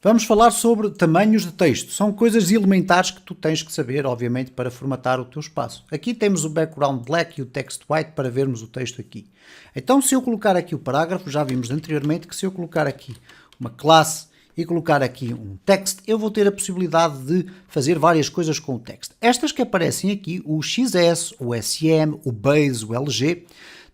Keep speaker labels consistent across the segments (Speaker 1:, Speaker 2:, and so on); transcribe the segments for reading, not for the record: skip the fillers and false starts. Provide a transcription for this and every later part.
Speaker 1: Vamos falar sobre tamanhos de texto. São coisas elementares que tu tens que saber, obviamente, para formatar o teu espaço. Aqui temos o background black e o text white para vermos o texto aqui. Então, se eu colocar aqui o parágrafo, já vimos anteriormente que se eu colocar aqui uma classe e colocar aqui um text, eu vou ter a possibilidade de fazer várias coisas com o text. Estas que aparecem aqui, o XS, o SM, o Base, o LG,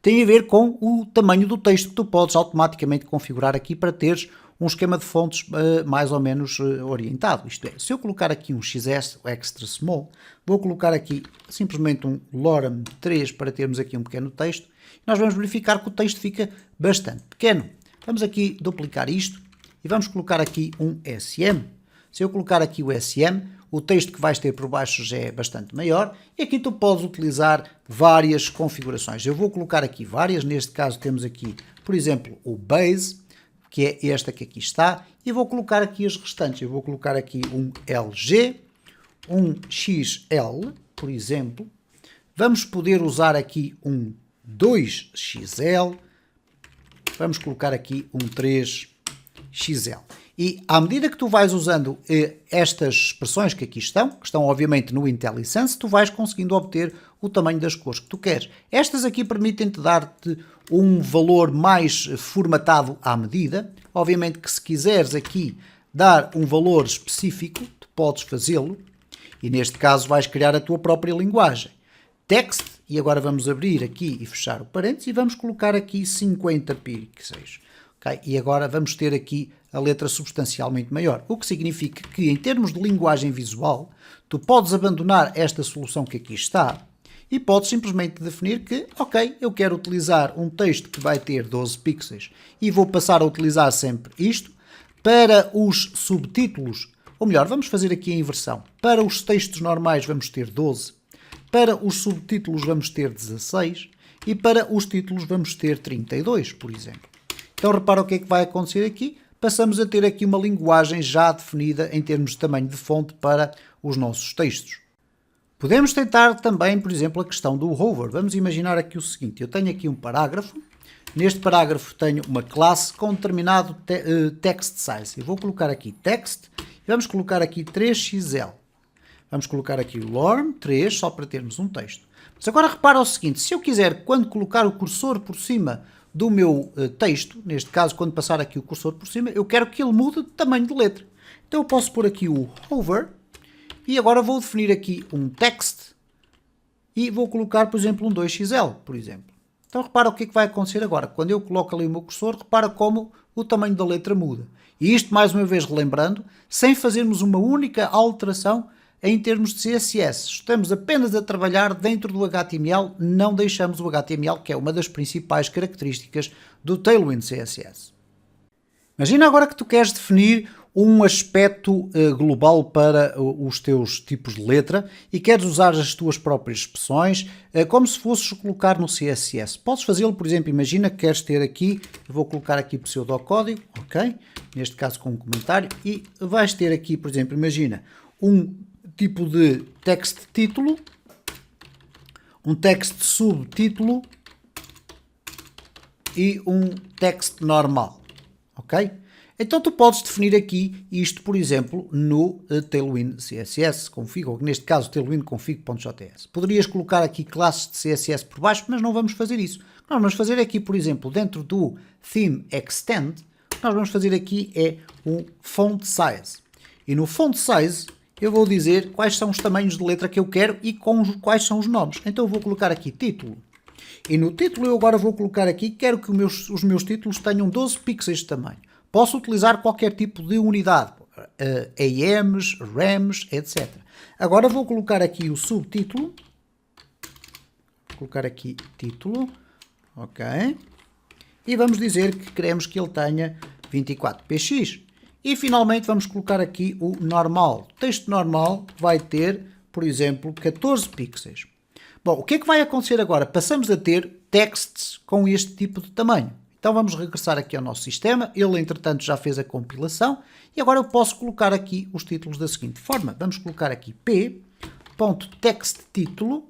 Speaker 1: têm a ver com o tamanho do texto que tu podes automaticamente configurar aqui para teres um esquema de fontes mais ou menos orientado. Isto é, se eu colocar aqui um XS, o Extra Small, vou colocar aqui simplesmente um Lorem 3 para termos aqui um pequeno texto, nós vamos verificar que o texto fica bastante pequeno. Vamos aqui duplicar isto e vamos colocar aqui um SM. Se eu colocar aqui o SM, o texto que vais ter por baixo já é bastante maior e aqui tu podes utilizar várias configurações. Eu vou colocar aqui várias, neste caso temos aqui, por exemplo, o Base, que é esta que aqui está, e vou colocar aqui as restantes. Eu vou colocar aqui um LG, um XL, por exemplo. Vamos poder usar aqui um 2XL, vamos colocar aqui um 3XL. E à medida que tu vais usando estas expressões que aqui estão, que estão obviamente no IntelliSense, tu vais conseguindo obter o tamanho das cores que tu queres. Estas aqui permitem-te dar-te um valor mais formatado à medida. Obviamente que se quiseres aqui dar um valor específico, tu podes fazê-lo. E neste caso vais criar a tua própria linguagem. Text, e agora vamos abrir aqui e fechar o parênteses e vamos colocar aqui 50 pixels. Okay? E agora vamos ter aqui a letra substancialmente maior, o que significa que em termos de linguagem visual, tu podes abandonar esta solução que aqui está e podes simplesmente definir que, ok, eu quero utilizar um texto que vai ter 12 pixels e vou passar a utilizar sempre isto. Para os subtítulos, ou melhor, vamos fazer aqui a inversão. Para os textos normais vamos ter 12, para os subtítulos vamos ter 16 e para os títulos vamos ter 32, por exemplo. Então repara o que é que vai acontecer aqui. Passamos a ter aqui uma linguagem já definida em termos de tamanho de fonte para os nossos textos. Podemos tentar também, por exemplo, a questão do hover. Vamos imaginar aqui o seguinte, eu tenho aqui um parágrafo, neste parágrafo tenho uma classe com determinado text size. Eu vou colocar aqui text e vamos colocar aqui 3XL. Vamos colocar aqui o lorem 3 só para termos um texto. Mas agora repara o seguinte, se eu quiser, quando colocar o cursor por cima do meu texto, neste caso quando passar aqui o cursor por cima, eu quero que ele mude de tamanho de letra. Então eu posso pôr aqui o hover e agora vou definir aqui um text e vou colocar, por exemplo, um 2XL, por exemplo. Então repara o que é que vai acontecer agora. Quando eu coloco ali o meu cursor, repara como o tamanho da letra muda. E isto, mais uma vez, relembrando, sem fazermos uma única alteração em termos de CSS. Estamos apenas a trabalhar dentro do HTML, não deixamos o HTML, que é uma das principais características do Tailwind CSS. Imagina agora que tu queres definir um aspecto global para os teus tipos de letra e queres usar as tuas próprias expressões, como se fosses colocar no CSS. Podes fazê-lo, por exemplo, imagina que queres ter aqui, eu vou colocar aqui pseudocódigo, ok? Neste caso com um comentário, e vais ter aqui, por exemplo, imagina, um tipo de text título, um text subtítulo e um text normal, ok? Então tu podes definir aqui isto, por exemplo, no Tailwind CSS config, ou neste caso tailwind config.js. Poderias colocar aqui classes de CSS por baixo, mas não vamos fazer isso. O que nós vamos fazer aqui, por exemplo, dentro do theme extend, o que nós vamos fazer aqui é um font size. E no font size eu vou dizer quais são os tamanhos de letra que eu quero e quais são os nomes. Então eu vou colocar aqui título. E no título eu agora vou colocar aqui, quero que os meus títulos tenham 12 pixels de tamanho. Posso utilizar qualquer tipo de unidade, AMs, RAMs, etc. Agora vou colocar aqui o subtítulo. Vou colocar aqui título. Ok. E vamos dizer que queremos que ele tenha 24px. E finalmente vamos colocar aqui o normal. O texto normal vai ter, por exemplo, 14 pixels. Bom, o que é que vai acontecer agora? Passamos a ter texts com este tipo de tamanho. Então vamos regressar aqui ao nosso sistema. Ele, entretanto, já fez a compilação. E agora eu posso colocar aqui os títulos da seguinte forma. Vamos colocar aqui p.textTítulo.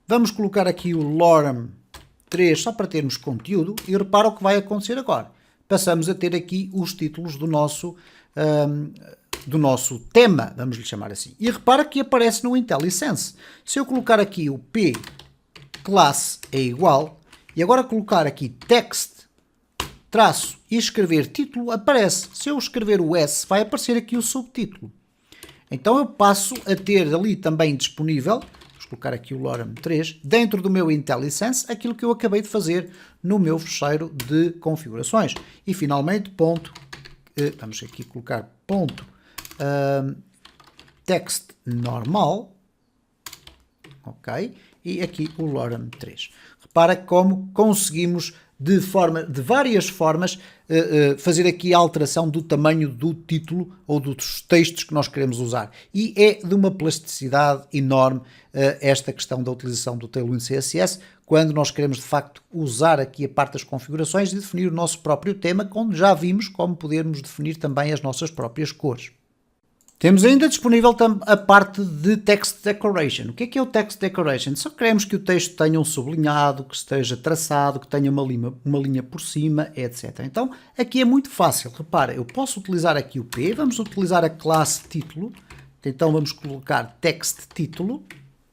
Speaker 1: Vamos colocar aqui o lorem 3 só para termos conteúdo. E repara o que vai acontecer agora. passamos a ter aqui os títulos do nosso tema, vamos lhe chamar assim. E repara que aparece no IntelliSense. Se eu colocar aqui o P classe é igual, e agora colocar aqui text, traço e escrever título, aparece. Se eu escrever o S, vai aparecer aqui o subtítulo. Então eu passo a ter ali também disponível, vamos colocar aqui o Lorem 3, dentro do meu IntelliSense, aquilo que eu acabei de fazer no meu fecheiro de configurações. E finalmente, vamos aqui colocar ponto text normal, ok? E aqui o Lorem 3. Repara como conseguimos de várias formas fazer aqui a alteração do tamanho do título ou dos textos que nós queremos usar. E é de uma plasticidade enorme esta questão da utilização do Tailwind CSS, quando nós queremos de facto usar aqui a parte das configurações e definir o nosso próprio tema, onde já vimos como podermos definir também as nossas próprias cores. Temos ainda disponível a parte de Text Decoration. O que é o Text Decoration? Só queremos que o texto tenha um sublinhado, que esteja traçado, que tenha uma linha por cima, etc. Então, aqui é muito fácil. Repara, eu posso utilizar aqui o P, vamos utilizar a classe título. Então, vamos colocar Text Título,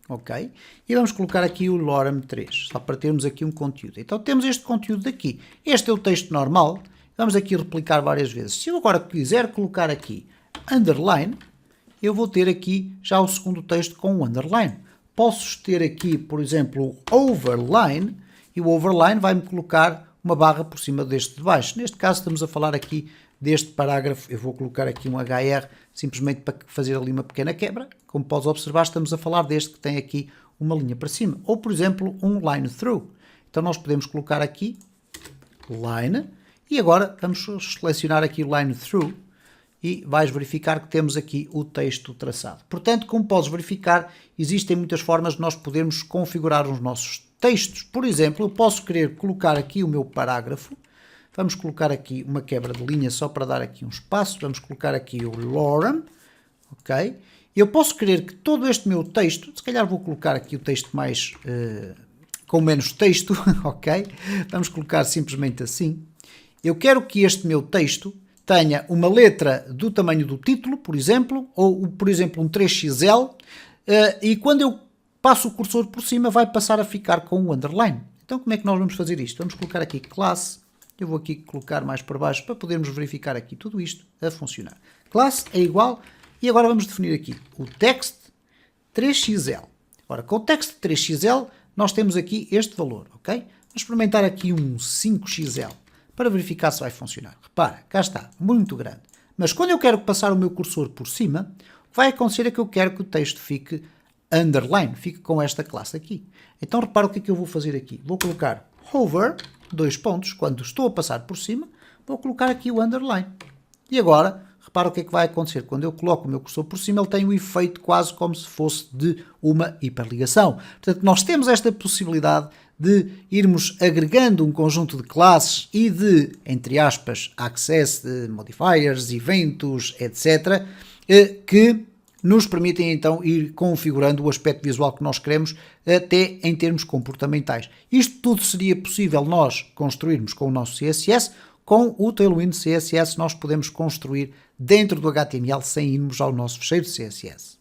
Speaker 1: ok? E vamos colocar aqui o Lorem 3, só para termos aqui um conteúdo. Então, temos este conteúdo aqui. Este é o texto normal. Vamos aqui replicar várias vezes. Se eu agora quiser colocar aqui underline, eu vou ter aqui já o segundo texto com o underline. Posso ter aqui, por exemplo, overline, e o overline vai-me colocar uma barra por cima deste de baixo. Neste caso estamos a falar aqui deste parágrafo, eu vou colocar aqui um HR, simplesmente para fazer ali uma pequena quebra. Como podes observar, estamos a falar deste que tem aqui uma linha para cima. Ou, por exemplo, um line through. Então nós podemos colocar aqui line, e agora vamos selecionar aqui o line through, e vais verificar que temos aqui o texto traçado. Portanto, como podes verificar, existem muitas formas de nós podermos configurar os nossos textos. Por exemplo, eu posso querer colocar aqui o meu parágrafo. Vamos colocar aqui uma quebra de linha só para dar aqui um espaço. Vamos colocar aqui o Lorem, ok? Eu posso querer que todo este meu texto, se calhar vou colocar aqui o texto mais com menos texto, ok? Vamos colocar simplesmente assim. Eu quero que este meu texto tenha uma letra do tamanho do título, por exemplo, ou, por exemplo, um 3XL, e quando eu passo o cursor por cima vai passar a ficar com o underline. Então, como é que nós vamos fazer isto? Vamos colocar aqui classe, eu vou aqui colocar mais para baixo para podermos verificar aqui tudo isto a funcionar. Classe é igual, e agora vamos definir aqui o text 3XL. Ora, com o text 3XL, nós temos aqui este valor, ok? Vamos experimentar aqui um 5XL. Para verificar se vai funcionar. Repara, cá está, muito grande. Mas quando eu quero passar o meu cursor por cima, o que vai acontecer é que eu quero que o texto fique underline, fique com esta classe aqui. Então repara o que é que eu vou fazer aqui. Vou colocar hover, 2 pontos, quando estou a passar por cima, vou colocar aqui o underline. E agora, repara o que é que vai acontecer. Quando eu coloco o meu cursor por cima, ele tem um efeito quase como se fosse de uma hiperligação. Portanto, nós temos esta possibilidade de irmos agregando um conjunto de classes e de, entre aspas, access, de modifiers, eventos, etc., que nos permitem então ir configurando o aspecto visual que nós queremos, até em termos comportamentais. Isto tudo seria possível nós construirmos com o nosso CSS. Com o Tailwind CSS nós podemos construir dentro do HTML sem irmos ao nosso fecheiro de CSS.